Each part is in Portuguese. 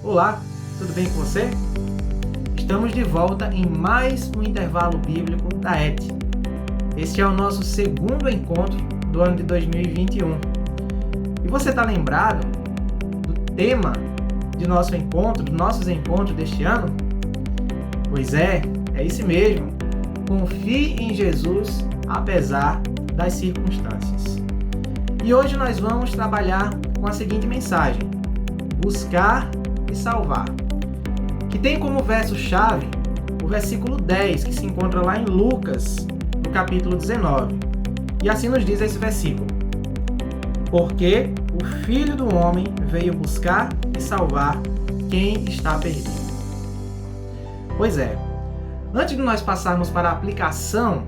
Olá, tudo bem com você? Estamos de volta em mais um intervalo bíblico da ET. Este é o nosso segundo encontro do ano de 2021. E você está lembrado do tema de nosso encontro, dos nossos encontros deste ano? Pois é esse mesmo. Confie em Jesus apesar das circunstâncias. E hoje nós vamos trabalhar com a seguinte mensagem: buscar e salvar, que tem como verso-chave o versículo 10, que se encontra lá em Lucas, no capítulo 19. E assim nos diz esse versículo: porque o Filho do Homem veio buscar e salvar quem está perdido. Pois é, antes de nós passarmos para a aplicação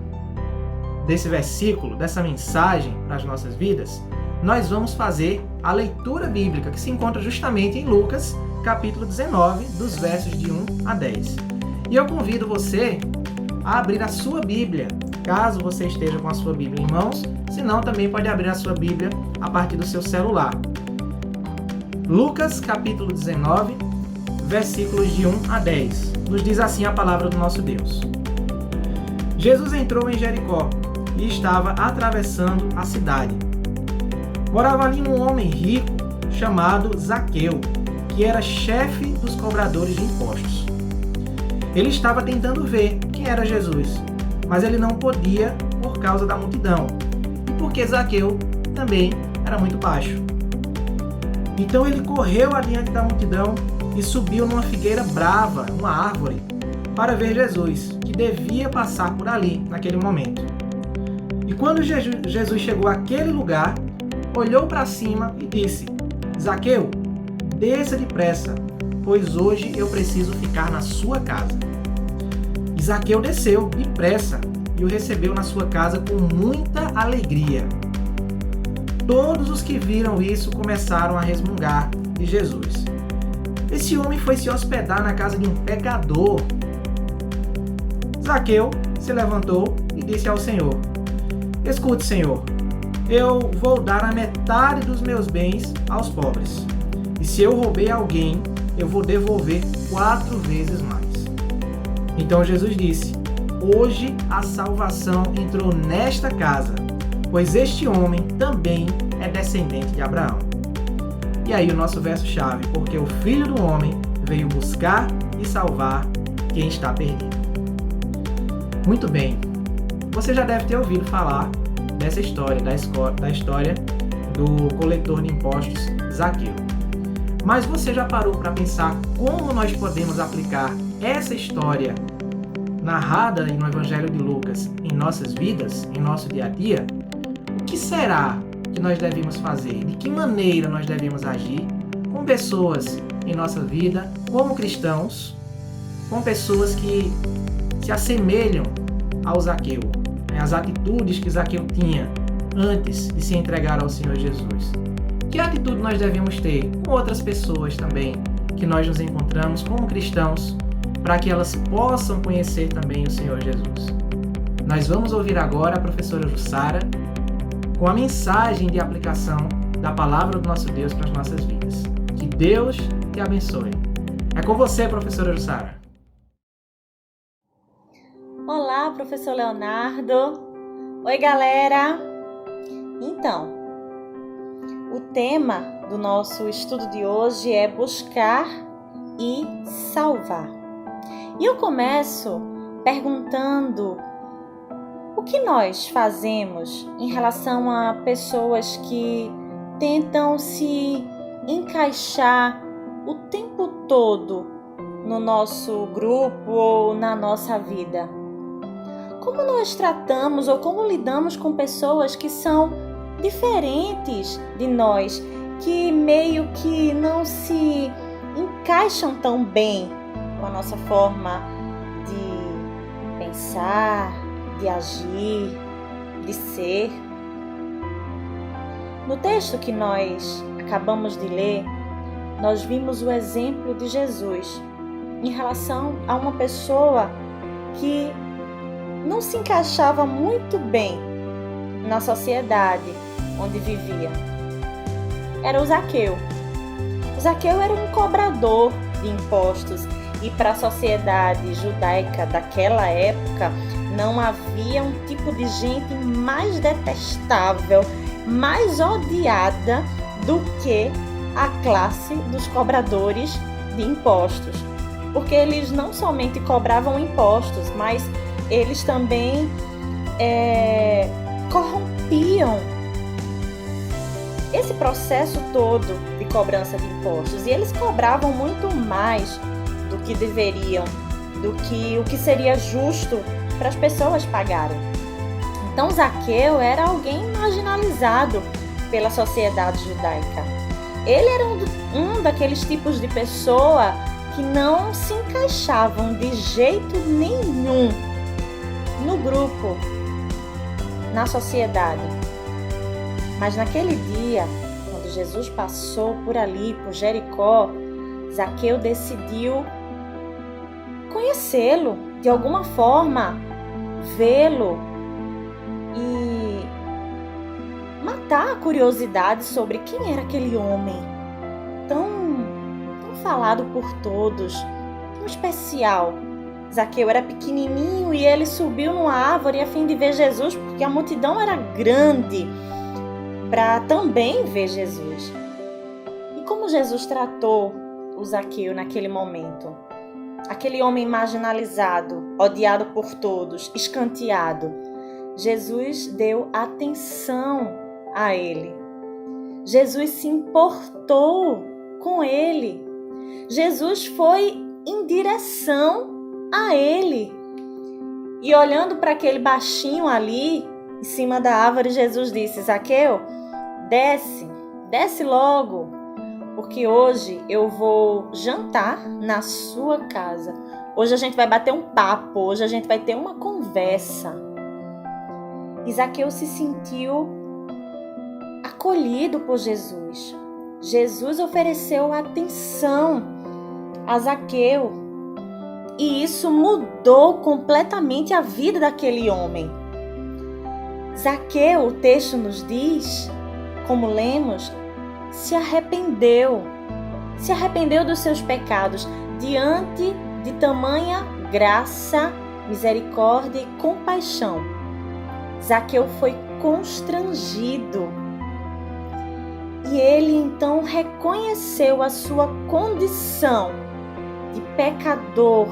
desse versículo, dessa mensagem para as nossas vidas, nós vamos fazer a leitura bíblica que se encontra justamente em Lucas, capítulo 19, dos versos de 1 a 10. E eu convido você a abrir a sua Bíblia, caso você esteja com a sua Bíblia em mãos, se não, também pode abrir a sua Bíblia a partir do seu celular. Lucas, capítulo 19, versículos de 1 a 10. Nos diz assim a palavra do nosso Deus. Jesus entrou em Jericó e estava atravessando a cidade. Morava ali um homem rico chamado Zaqueu, que era chefe dos cobradores de impostos. Ele estava tentando ver quem era Jesus, mas ele não podia por causa da multidão e porque Zaqueu também era muito baixo. Então ele correu adiante da multidão e subiu numa figueira brava, uma árvore, para ver Jesus, que devia passar por ali naquele momento. E quando Jesus chegou àquele lugar, olhou para cima e disse: Zaqueu, desça depressa, pois hoje eu preciso ficar na sua casa. E Zaqueu desceu depressa e o recebeu na sua casa com muita alegria. Todos os que viram isso começaram a resmungar de Jesus. Esse homem foi se hospedar na casa de um pecador. Zaqueu se levantou e disse ao Senhor: escute, Senhor, eu vou dar a metade dos meus bens aos pobres. E se eu roubei alguém, eu vou devolver 4 vezes mais. Então Jesus disse: hoje a salvação entrou nesta casa, pois este homem também é descendente de Abraão. E aí o nosso verso-chave: porque o Filho do Homem veio buscar e salvar quem está perdido. Muito bem, você já deve ter ouvido falar dessa história, da história do coletor de impostos Zaqueu. Mas você já parou para pensar como nós podemos aplicar essa história narrada no Evangelho de Lucas em nossas vidas, em nosso dia a dia? O que será que nós devemos fazer? De que maneira nós devemos agir com pessoas em nossa vida, como cristãos, com pessoas que se assemelham ao Zaqueu, as atitudes que Zaqueu tinha antes de se entregar ao Senhor Jesus? Que atitude nós devemos ter com outras pessoas também que nós nos encontramos como cristãos, para que elas possam conhecer também o Senhor Jesus? Nós vamos ouvir agora a professora Jussara com a mensagem de aplicação da palavra do nosso Deus para as nossas vidas. Que Deus te abençoe. É com você, professora Jussara. Olá, professor Leonardo. Oi, galera. Então, o tema do nosso estudo de hoje é buscar e salvar. E eu começo perguntando o que nós fazemos em relação a pessoas que tentam se encaixar o tempo todo no nosso grupo ou na nossa vida. Como nós tratamos ou como lidamos com pessoas que são diferentes de nós, que meio que não se encaixam tão bem com a nossa forma de pensar, de agir, de ser? No texto que nós acabamos de ler, nós vimos o exemplo de Jesus em relação a uma pessoa que não se encaixava muito bem na sociedade onde vivia. Era o Zaqueu. O Zaqueu era um cobrador de impostos, e para a sociedade judaica daquela época, não havia um tipo de gente mais detestável, mais odiada do que a classe dos cobradores de impostos. Porque eles não somente cobravam impostos, mas eles também corrompiam esse processo todo de cobrança de impostos. E eles cobravam muito mais do que deveriam, do que o que seria justo para as pessoas pagarem. Então Zaqueu era alguém marginalizado pela sociedade judaica. Ele era um daqueles tipos de pessoa que não se encaixavam de jeito nenhum no grupo, na sociedade. Mas naquele dia, quando Jesus passou por ali, por Jericó, Zaqueu decidiu conhecê-lo, de alguma forma, vê-lo e matar a curiosidade sobre quem era aquele homem tão falado por todos, tão especial. Zaqueu era pequenininho e ele subiu numa árvore a fim de ver Jesus, porque a multidão era grande para também ver Jesus. E como Jesus tratou o Zaqueu naquele momento? Aquele homem marginalizado, odiado por todos, escanteado. Jesus deu atenção a ele. Jesus se importou com ele. Jesus foi em direção a ele. E olhando para aquele baixinho ali, em cima da árvore, Jesus disse: Zaqueu, desce logo, porque hoje eu vou jantar na sua casa. Hoje a gente vai bater um papo, hoje a gente vai ter uma conversa. E Zaqueu se sentiu acolhido por Jesus. Jesus ofereceu atenção a Zaqueu. E isso mudou completamente a vida daquele homem. Zaqueu, o texto nos diz, como lemos, se arrependeu dos seus pecados diante de tamanha graça, misericórdia e compaixão. Zaqueu foi constrangido e ele então reconheceu a sua condição de pecador,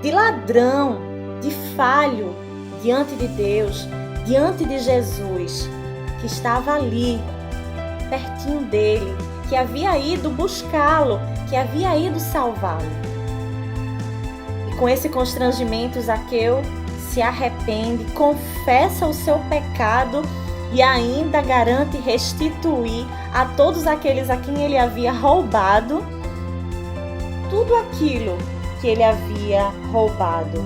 de ladrão, de falho diante de Deus, diante de Jesus, que estava ali, pertinho dele, que havia ido buscá-lo, que havia ido salvá-lo. E com esse constrangimento, Zaqueu se arrepende, confessa o seu pecado e ainda garante restituir a todos aqueles a quem ele havia roubado tudo aquilo que ele havia roubado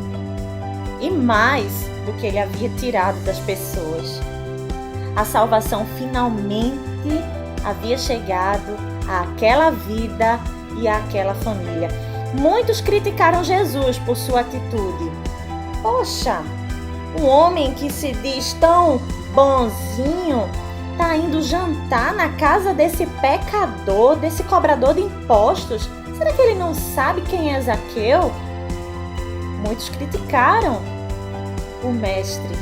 e mais do que ele havia tirado das pessoas. A salvação finalmente havia chegado àquela vida e àquela família. Muitos criticaram Jesus por sua atitude. Poxa, um homem que se diz tão bonzinho está indo jantar na casa desse pecador, desse cobrador de impostos. Será que ele não sabe quem é Zaqueu? Muitos criticaram o mestre.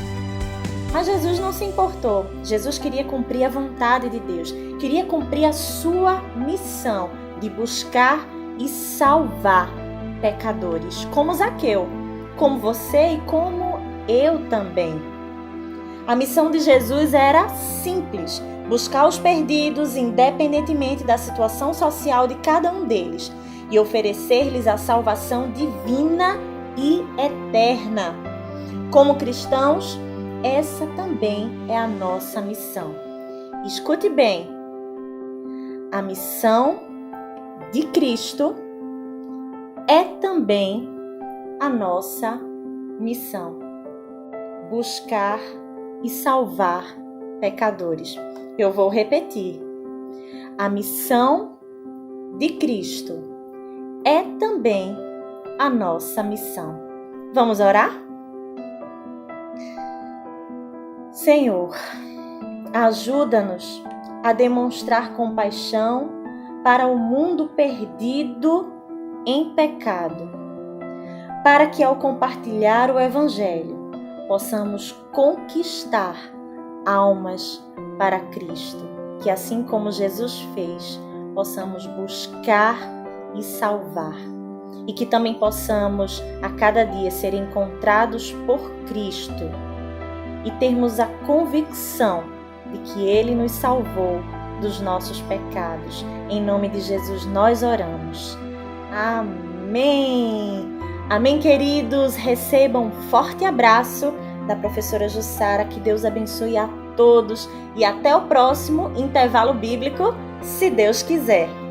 Mas Jesus não se importou. Jesus queria cumprir a vontade de Deus. Queria cumprir a sua missão de buscar e salvar pecadores, como Zaqueu, como você e como eu também. A missão de Jesus era simples: buscar os perdidos, independentemente da situação social de cada um deles, e oferecer-lhes a salvação divina e eterna. Como cristãos, essa também é a nossa missão. Escute bem: a missão de Cristo é também a nossa missão. Buscar e salvar pecadores. Eu vou repetir. A missão de Cristo é também a nossa missão. Vamos orar? Senhor, ajuda-nos a demonstrar compaixão para o mundo perdido em pecado, para que ao compartilhar o Evangelho possamos conquistar almas para Cristo, que assim como Jesus fez, possamos buscar e salvar, e que também possamos a cada dia ser encontrados por Cristo e termos a convicção de que Ele nos salvou dos nossos pecados. Em nome de Jesus nós oramos. Amém! Amém, queridos! Recebam um forte abraço da professora Jussara. Que Deus abençoe a todos e até o próximo intervalo bíblico, se Deus quiser.